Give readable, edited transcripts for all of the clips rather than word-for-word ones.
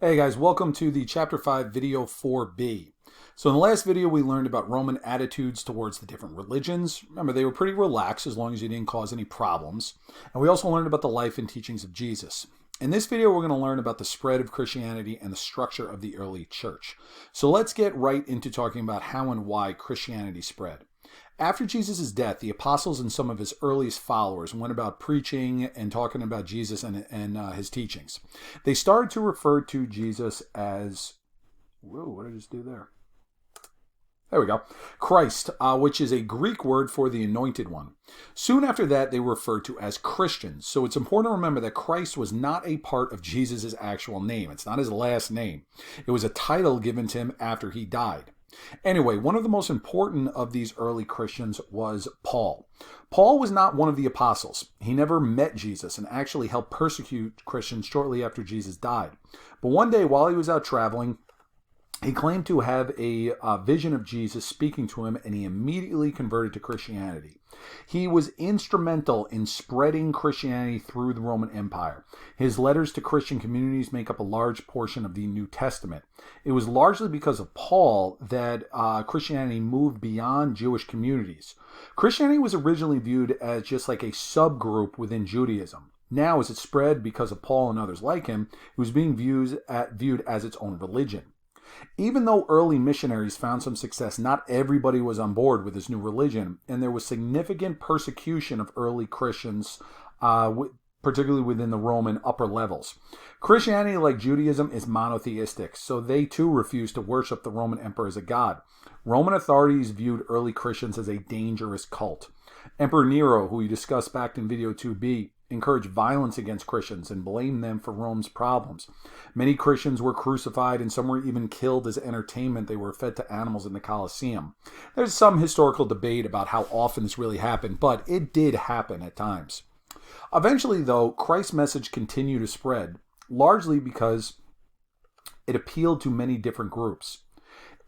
Hey guys, welcome to the Chapter 5 Video 4B. So in the last video we learned about Roman attitudes towards the different religions. Remember, they were pretty relaxed as long as you didn't cause any problems. And we also learned about the life and teachings of Jesus. In this video we're going to learn about the spread of Christianity and the structure of the early church. So let's get right into talking about how and why Christianity spread. After Jesus' death, the apostles and some of his earliest followers went about preaching and talking about Jesus and his teachings. They started to refer to Jesus as, whoa, what did I just do there? There we go. Christ, which is a Greek word for the anointed one. Soon after that, they were referred to as Christians. So it's important to remember that Christ was not a part of Jesus' actual name. It's not his last name. It was a title given to him after he died. Anyway, one of the most important of these early Christians was Paul. Paul was not one of the apostles. He never met Jesus and actually helped persecute Christians shortly after Jesus died. But one day while he was out traveling, he claimed to have a vision of Jesus speaking to him, and he immediately converted to Christianity. He was instrumental in spreading Christianity through the Roman Empire. His letters to Christian communities make up a large portion of the New Testament. It was largely because of Paul that Christianity moved beyond Jewish communities. Christianity was originally viewed as just like a subgroup within Judaism. Now, as it spread because of Paul and others like him, it was being viewed as its own religion. Even though early missionaries found some success, not everybody was on board with this new religion, and there was significant persecution of early Christians, particularly within the Roman upper levels. Christianity, like Judaism, is monotheistic, so they too refused to worship the Roman emperor as a god. Roman authorities viewed early Christians as a dangerous cult. Emperor Nero, who we discussed back in video 2b, encouraged violence against Christians and blamed them for Rome's problems. Many Christians were crucified and some were even killed as entertainment. They were fed to animals in the Colosseum. There's some historical debate about how often this really happened, but it did happen at times. Eventually, though, Christ's message continued to spread, largely because it appealed to many different groups.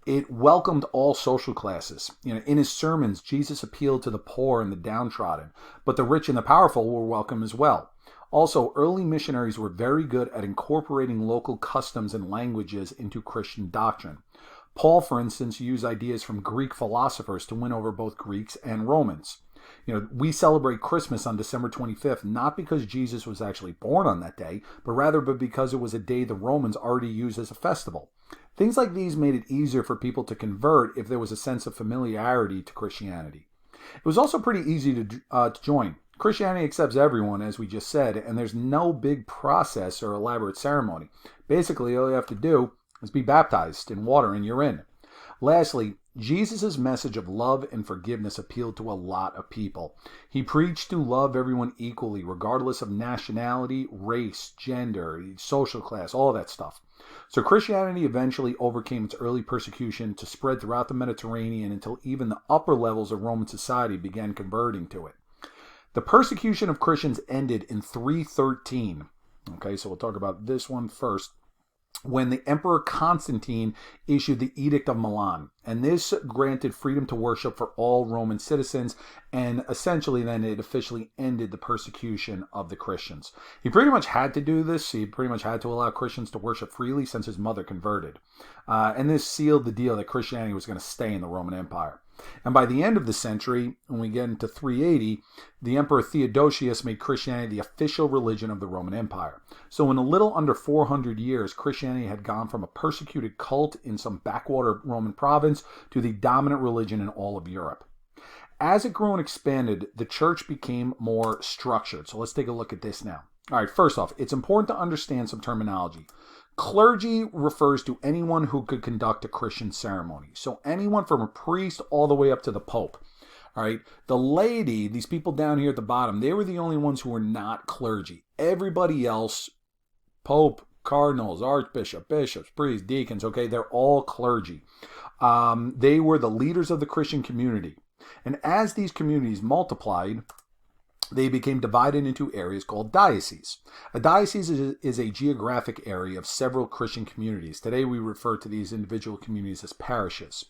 It welcomed all social classes. In his sermons, Jesus appealed to the poor and the downtrodden, but the rich and the powerful were welcome as well. Also, early missionaries were very good at incorporating local customs and languages into Christian doctrine. Paul, for instance, used ideas from Greek philosophers to win over both Greeks and Romans. We celebrate Christmas on December 25th, not because Jesus was actually born on that day, but rather because it was a day the Romans already used as a festival. Things like these made it easier for people to convert if there was a sense of familiarity to Christianity. It was also pretty easy to join. Christianity accepts everyone, as we just said, and there's no big process or elaborate ceremony. Basically, all you have to do is be baptized in water and you're in. Lastly, Jesus' message of love and forgiveness appealed to a lot of people. He preached to love everyone equally, regardless of nationality, race, gender, social class, all that stuff. So Christianity eventually overcame its early persecution to spread throughout the Mediterranean until even the upper levels of Roman society began converting to it. The persecution of Christians ended in 313. Okay, so we'll talk about this one first, when the Emperor Constantine issued the Edict of Milan. And this granted freedom to worship for all Roman citizens, and essentially then it officially ended the persecution of the Christians. He pretty much had to do this. He pretty much had to allow Christians to worship freely since his mother converted. And this sealed the deal that Christianity was going to stay in the Roman Empire. And by the end of the century, when we get into 380, the Emperor Theodosius made Christianity the official religion of the Roman Empire. So in a little under 400 years, Christianity had gone from a persecuted cult in some backwater Roman province to the dominant religion in all of Europe. As it grew and expanded, the church became more structured. So let's take a look at this now. All right, first off, it's important to understand some terminology. Clergy refers to anyone who could conduct a Christian ceremony. So anyone from a priest all the way up to the Pope. All right. The laity, these people down here at the bottom, they were the only ones who were not clergy. Everybody else, Pope, cardinals, archbishop, bishops, priests, deacons, okay, they're all clergy. They were the leaders of the Christian community. And as these communities multiplied, they became divided into areas called dioceses. A diocese is a geographic area of several Christian communities. Today we refer to these individual communities as parishes.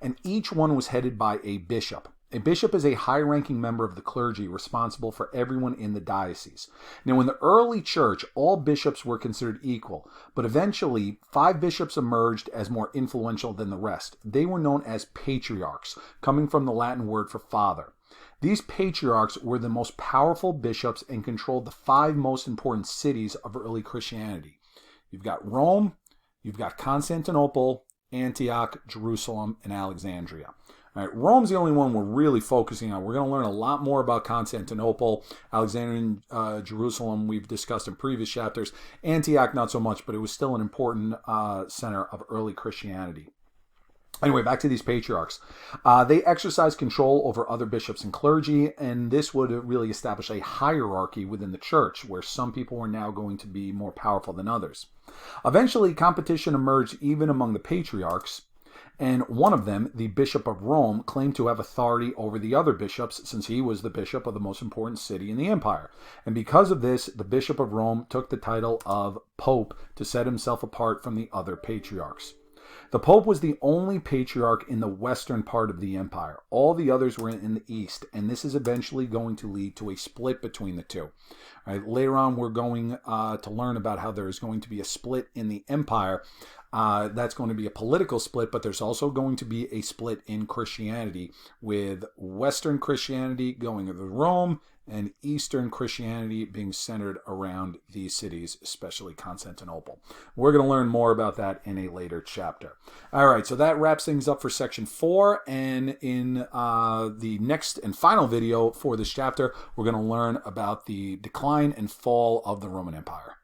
And each one was headed by a bishop. A bishop is a high-ranking member of the clergy responsible for everyone in the diocese. Now, in the early church, all bishops were considered equal, but eventually 5 bishops emerged as more influential than the rest. They were known as patriarchs, coming from the Latin word for father. These patriarchs were the most powerful bishops and controlled the 5 most important cities of early Christianity. You've got Rome, you've got Constantinople, Antioch, Jerusalem, and Alexandria. All right, Rome's the only one we're really focusing on. We're going to learn a lot more about Constantinople, Alexandria, and Jerusalem we've discussed in previous chapters. Antioch, not so much, but it was still an important center of early Christianity. Anyway, back to these patriarchs. They exercised control over other bishops and clergy, and this would really establish a hierarchy within the church, where some people were now going to be more powerful than others. Eventually, competition emerged even among the patriarchs, and one of them, the Bishop of Rome, claimed to have authority over the other bishops since he was the bishop of the most important city in the empire. And because of this, the Bishop of Rome took the title of Pope to set himself apart from the other patriarchs. The Pope was the only patriarch in the western part of the empire. All the others were in the east, and this is eventually going to lead to a split between the two. All right, later on, we're going to learn about how there is going to be a split in the empire. That's going to be a political split, but there's also going to be a split in Christianity, with Western Christianity going to Rome and Eastern Christianity being centered around these cities, especially Constantinople. We're going to learn more about that in a later chapter. All right, so that wraps things up for section 4, and in the next and final video for this chapter, we're going to learn about the decline and fall of the Roman Empire.